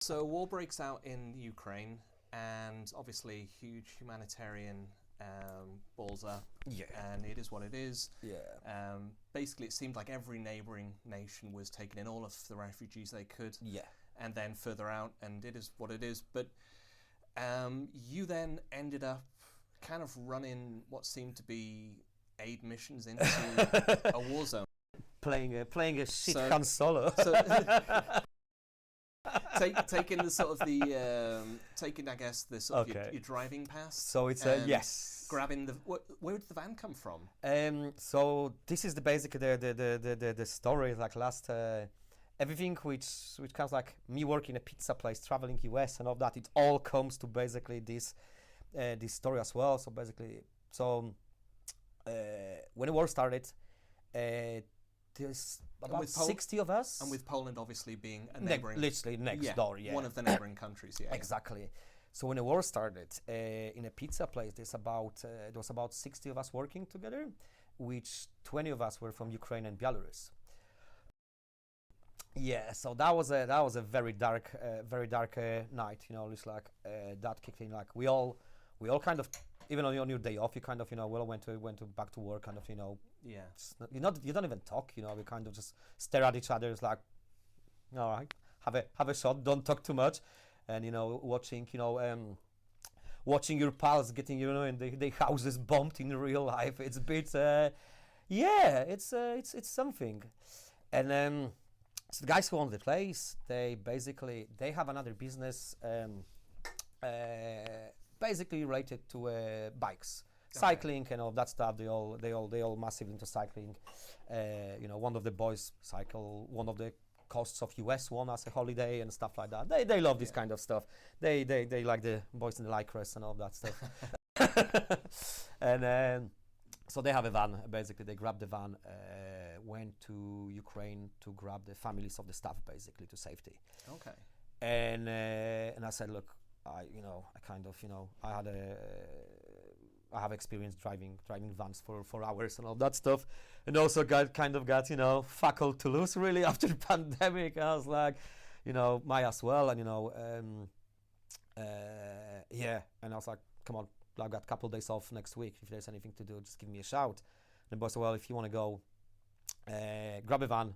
So war breaks out in Ukraine, and obviously huge humanitarian balls up, Yeah. and it is what it is. Yeah. Basically, it seemed like every neighbouring nation was taking in all of the refugees they could, Yeah. and then further out, and it is what it is. But you then ended up kind of running what seemed to be aid missions into a war zone. Playing a shit So- Han Solo. So taking the sort of the taking, I guess, the sort of Okay. your driving past. So it's and yes. Grabbing the where did the van come from? So this is the basic the story like last everything which comes like me working in a pizza place, traveling US and all that. It all comes to basically this story as well. So basically, when the war started, there's about with 60 of us, And with Poland obviously being a neighbouring, literally next door. Yeah, one of the neighbouring countries. Yeah, exactly. So when the war started, in a pizza place, there was about 60 of us working together, which 20 of us were from Ukraine and Belarus. Yeah, so that was a very dark night. You know, it's like that kicked in. Like we all kind of, even on your day off, you kind of, we all went to back to work, kind of, yeah. you don't even talk. We kind of just stare at each other. It's like, all right, have a shot, don't talk too much, and watching your pals getting and their houses bombed in real life. It's a bit it's something. And so the guys who own the place, they have another business basically related to bikes. Okay. Cycling and all that stuff. They all massively into cycling. One of the boys cycle one of the coasts of US one as a holiday and stuff like that. They love this kind of stuff. They like the boys in the lycras and all that stuff. And so they have a van. Basically, they grabbed the van, went to Ukraine to grab the families of the staff, basically to safety. Okay. And I said, look, I have experience driving vans for hours and all that stuff, and also got fuck to lose really after the pandemic. I was like, might as well, and and I was like, come on, I've got a couple of days off next week. If there's anything to do, just give me a shout. And the boss said, well, if you want to go, grab a van.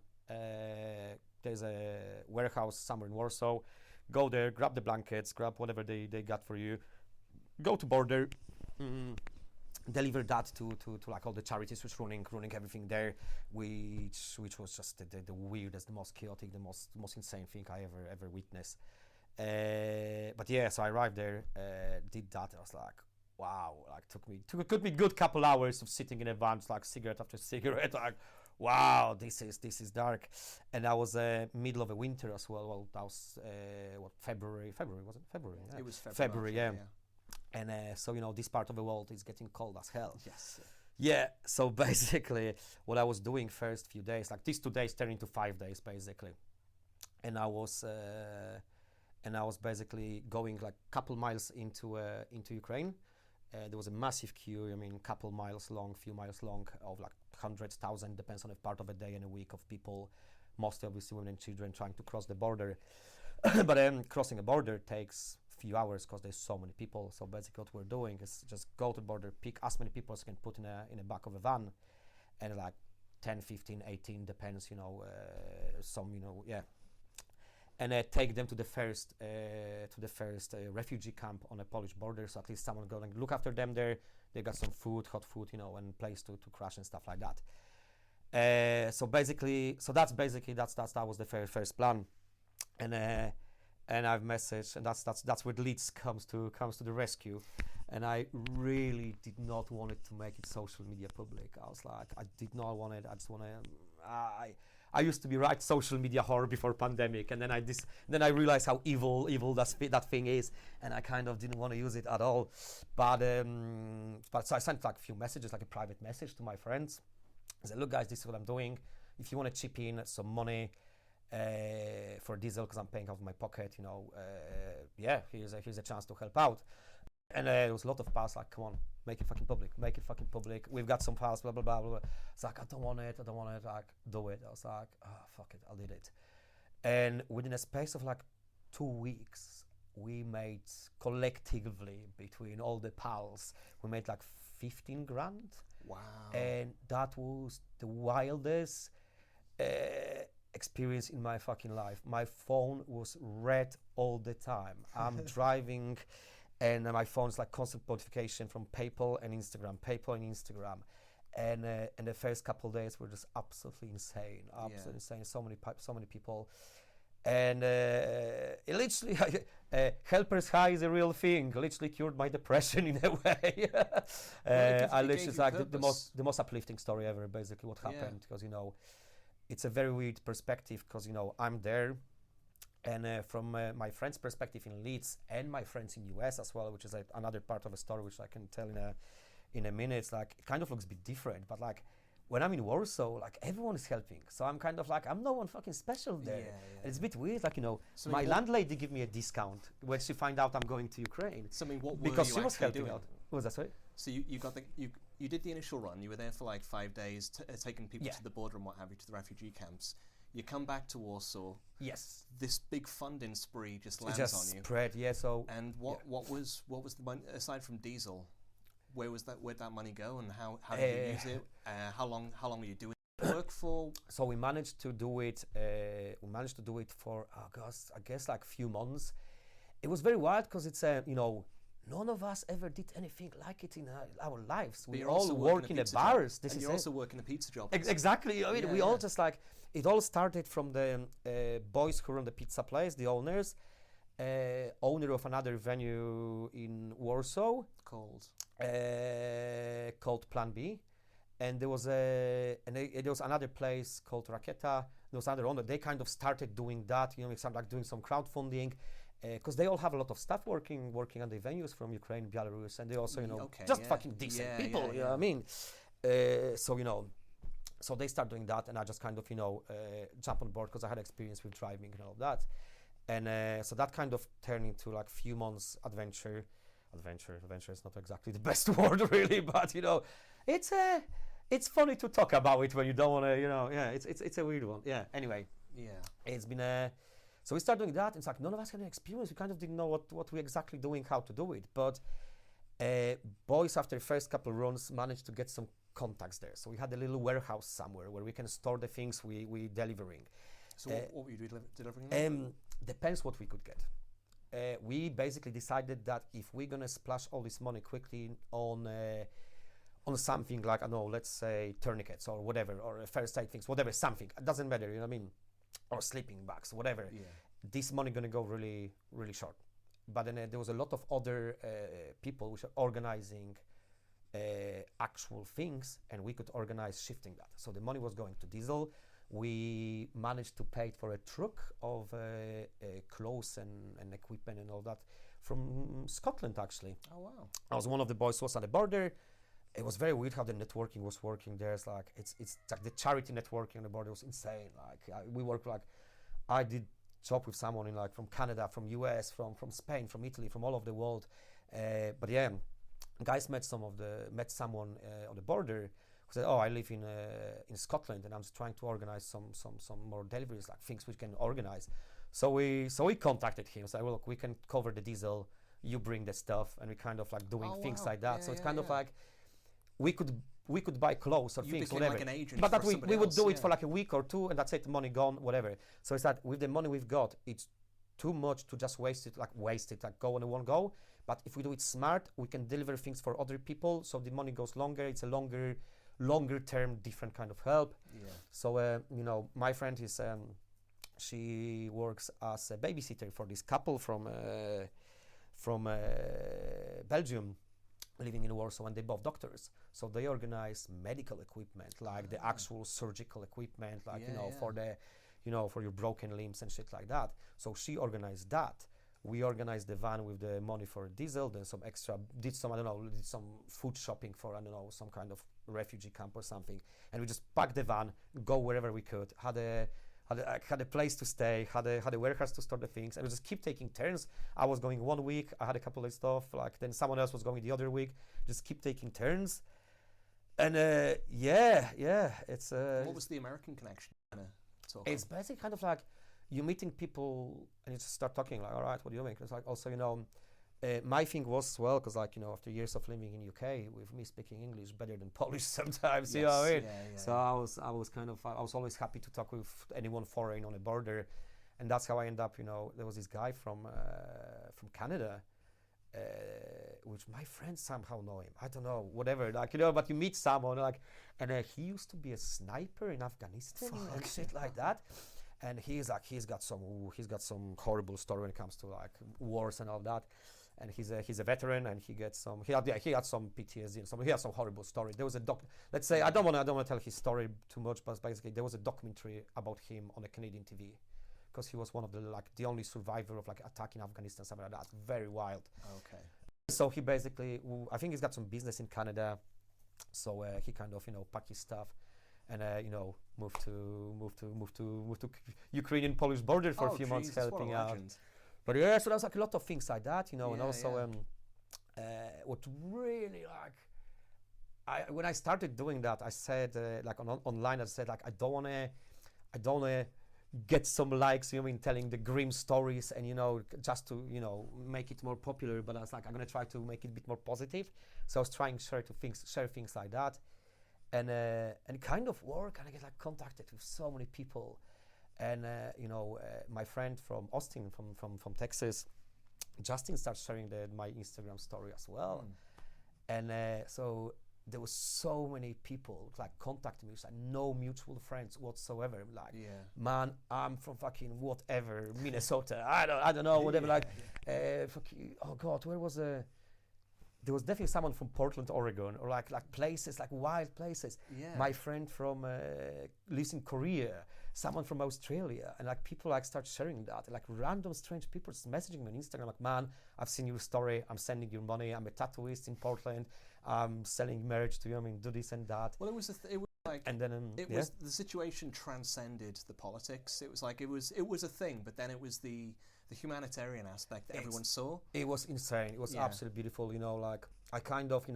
There's a warehouse somewhere in Warsaw. Go there, grab the blankets, grab whatever they got for you. Go to border. Deliver that to like all the charities which running everything there, which was just the weirdest, the most chaotic, the most insane thing I ever witnessed. But yeah, so I arrived there, did that. I was like, wow, like took me good couple hours of sitting in a van, like cigarette after cigarette, like, wow, this is dark. And that was middle of a winter as well. Well, that was February was it? February. Yeah. It was February, yeah. And so this part of the world is getting cold as hell. Yes. Yeah. So basically, what I was doing first few days, like these 2 days turned into 5 days basically, and I was basically going like couple miles into Ukraine. There was a massive queue. I mean, couple miles long, few miles long, of like hundreds, thousand, depends on the part of a day and a week, of people, mostly obviously women and children, trying to cross the border. But crossing a border takes few hours because there's so many people. So basically what we're doing is just go to the border, pick as many people as you can put in a back of a van, and like 10, 15, 18, depends, and take them to the first refugee camp on a Polish border, so at least someone go and look after them there. They got some food, hot food, and place to crash and stuff like that. So that was the first plan. And I've messaged, and that's where Leeds comes to the rescue. And I really did not want it to make it social media public. I was like, I did not want it. I just want to. I used to be right social media whore before pandemic, and then I realized how evil that thing is, and I kind of didn't want to use it at all. But so I sent like a few messages, like a private message to my friends. I said, look guys, this is what I'm doing. If you want to chip in some money for diesel, because I'm paying out of my pocket, here's a chance to help out. And there was a lot of files like, come on, make it fucking public. We've got some files, blah, blah, blah, blah. It's like, I don't want it, like, do it. I was like, oh, fuck it, I did it. And within a space of like 2 weeks, we made collectively between all the pals, we made like 15 grand. Wow. And that was the wildest experience in my fucking life. My phone was red all the time. I'm driving, and my phone's like constant notification from PayPal and Instagram, and the first couple of days were just absolutely insane, insane. So many people, and it literally, helper's high is a real thing. Literally cured my depression in a way. I literally, it's like the most uplifting story ever. Basically, what happened, because it's a very weird perspective, because I'm there, and from my friend's perspective in Leeds, and my friends in US as well, which is another part of a story which I can tell in a minute. It's like it kind of looks a bit different, but like when I'm in Warsaw, like everyone is helping, so I'm kind of like I'm no one fucking special there. And it's a bit weird, like so my landlady give me a discount when she find out I'm going to Ukraine. So I mean, what were because you she was helping doing? out. What was that, sorry? So you did the initial run. You were there for like 5 days, taking people to the border and what have you, to the refugee camps. You come back to Warsaw. Yes. This big funding spree just lands on you. Spread, yeah. So. And what was the money aside from diesel? Where'd that money go, and how did you use it? How long were you doing work for? So we managed to do it. For I guess like a few months. It was very wild because it's none of us ever did anything like it in our lives. We all work in the bars. You're also working a pizza job. Exactly. I mean, we all just like it. All started from the boys who run the pizza place, the owners. Owner of another venue in Warsaw called Plan B, and there was there was another place called Rakieta. There was another owner. They kind of started doing that, doing some crowdfunding, because they all have a lot of staff working on the venues from Ukraine, Belarus, and they also fucking decent people. You know what I mean? So they start doing that, and I just kind of jump on board because I had experience with driving and all of that. And so that kind of turned into like few months adventure. Adventure is not exactly the best word really, but it's funny to talk about it when you don't want to, it's a weird one. Yeah. Anyway. Yeah. It's been so we started doing that. And it's like none of us had any experience. We kind of didn't know what we exactly doing, how to do it. But boys, after the first couple of runs, managed to get some contacts there. So we had a little warehouse somewhere where we can store the things we delivering. So what were you delivering? Depends what we could get. We basically decided that if we're gonna splash all this money quickly on something like, I don't know, let's say tourniquets or whatever, or first aid things, whatever, something, it doesn't matter, you know what I mean, or sleeping bags, whatever. Yeah. This money gonna go really, really short. But then there was a lot of other people which are organizing actual things, and we could organize shifting that. So the money was going to diesel. We managed to pay for a truck of clothes and equipment and all that from Scotland, actually. Oh, wow. I was one of the boys who was at the border. It was very weird how the networking was working there. It's like the charity networking on the border was insane. We worked I did job with someone from Canada, from US, from Spain, from Italy, from all over the world. But yeah, guys met someone on the border. Said, I live in Scotland, and I'm just trying to organize some more deliveries, like things we can organize. So we contacted him. Said, well, look, we can cover the diesel. You bring the stuff, and we kind of doing things like that. Yeah, so it's kind of like we could buy clothes or things, whatever. Like an agent, but that we would do else, it for like a week or two, and that's it. Money gone, whatever. So it's that with the money we've got, it's too much to just waste it, go on one go. But if we do it smart, we can deliver things for other people, so the money goes longer. It's a longer term, different kind of help. Yeah. So my friend is she works as a babysitter for this couple from Belgium, living in Warsaw, and they're both doctors. So they organize medical equipment, like the actual surgical equipment, for the for your broken limbs and shit like that. So she organized that. We organized the van with the money for diesel, then some extra, did some food shopping for, some kind of refugee camp or something. And we just packed the van, go wherever we could, had a place to stay, had a warehouse to store the things, and we just keep taking turns. I was going 1 week, I had a couple of stuff, then someone else was going the other week, just keep taking turns. And it's... what was the American connection? It's basically kind of like, you're meeting people and you just start talking like, all right, what do you make? It's like also, my thing was well, because like, after years of living in UK, with me speaking English better than Polish sometimes, you know what I mean? So I was I was always happy to talk with anyone foreign on a border, and that's how I end up, there was this guy from Canada, which my friends somehow know him. I don't know, whatever, like, but you meet someone like, and he used to be a sniper in Afghanistan and shit like that. And he's got some horrible story when it comes to like wars and all that. And he's a veteran, and he had some PTSD and he had some horrible story. There was let's say I don't want to tell his story too much, but basically there was a documentary about him on a Canadian TV, because he was one of the only survivor of like attack in Afghanistan, something like that. Very wild. Okay. So he basically, I think he's got some business in Canada, so he kind of packed his stuff and moved to Ukrainian Polish border for a few months, helping out. But yeah, so there's like a lot of things like that, and also what really like, when I started doing that, I said like online, I said like I don't wanna get some likes, telling the grim stories and just to make it more popular. But I was like, I'm gonna try to make it a bit more positive. So I was trying to share things like that, and kind of work, and I get like contacted with so many people. And my friend from Austin, from Texas, Justin, starts sharing my Instagram story as well. And so there was so many people like contacting me, like no mutual friends whatsoever. Like, man, I'm from fucking whatever, Minnesota. I don't know, whatever. Oh God, where was there was definitely someone from Portland, Oregon, or like places, like wild places. My friend from lives in Korea, someone from Australia, and like people like start sharing that, like random strange people just messaging me on Instagram, like, man, I've seen your story, I'm sending you money, I'm a tattooist in Portland, I'm selling merch to you, do this and that. Well, it was like, and then was the situation transcended the politics. It was like it was a thing, but then it was the humanitarian aspect that everyone saw. It was insane. It was absolutely beautiful. Like I kind of,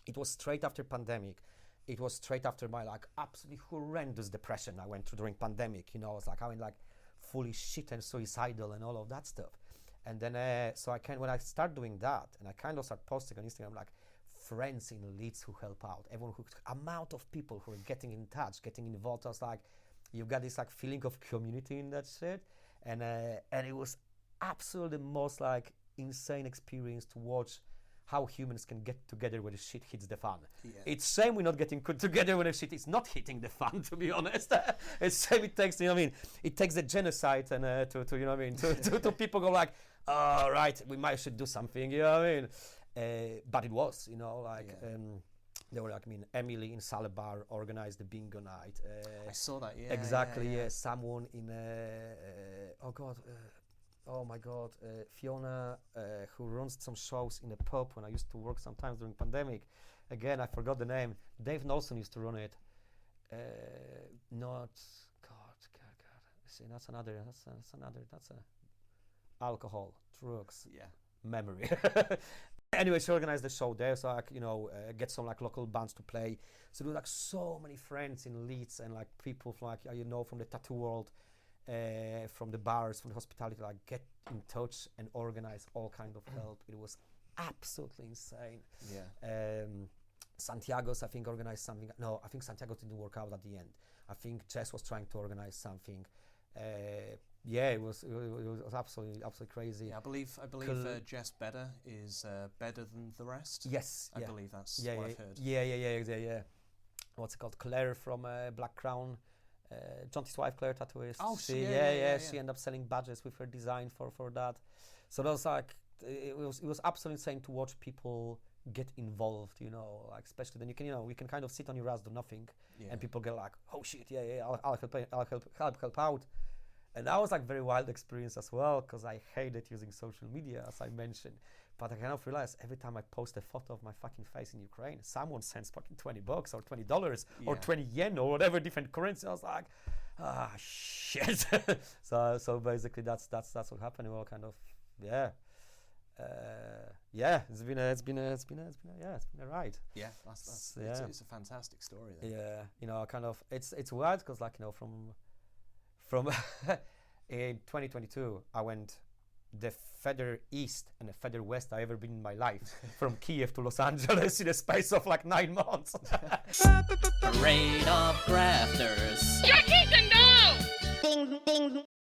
it was straight after pandemic. It was straight after my like absolutely horrendous depression I went through during pandemic. I was like having like fully shit and suicidal and all of that stuff. And then so when I start doing that, and I kind of start posting on Instagram like friends in Leeds who help out, everyone amount of people who are getting in touch, getting involved. I was like, you got this like feeling of community in that shit. And it was absolutely the most like insane experience to watch how humans can get together when the shit hits the fan. It's shame we're not getting together when the shit is not hitting the fan, to be honest. It's shame it takes, it takes the genocide and to people go like, oh, right, we might should do something, but it was, they were like, Emily in Salabar organized the bingo night. I saw that, Exactly, someone in, oh my God, Fiona, who runs some shows in a pub when I used to work sometimes during pandemic. Again, I forgot the name. Dave Nelson used to run it. God. See, that's alcohol, drugs, memory. Anyway, she organized the show there, so I, get some like local bands to play. So there were like so many friends in Leeds, and like people from like from the tattoo world, from the bars, from the hospitality, like get in touch and organize all kind of help. It was absolutely insane. Santiago's, I think, organized something. No, I think Santiago didn't work out at the end. I think Jess was trying to organize something. It was absolutely crazy. I believe Jess Better is better than the rest. Yes, I believe that's what I've heard. Yeah. What's it called? Claire from Black Crown, Jonty's wife, Claire, tattooist. Oh, she ended up selling badges with her design for that. So that was like it was absolutely insane to watch people get involved, like especially then you can kind of sit on your ass, do nothing, and people get like, oh shit, I'll help out. And that was like very wild experience as well, because I hated using social media, as I mentioned. But I kind of realized every time I post a photo of my fucking face in Ukraine, someone sends fucking $20 or $20 or 20 yen or whatever different currency. I was like, shit. so basically that's what happened. Well, kind of, it's been a ride. Yeah, it's a fantastic story. Then. Yeah, kind of it's wild because like from In 2022, I went the further east and the further west I ever been in my life, from Kiev to Los Angeles in a space of like 9 months. Parade of graft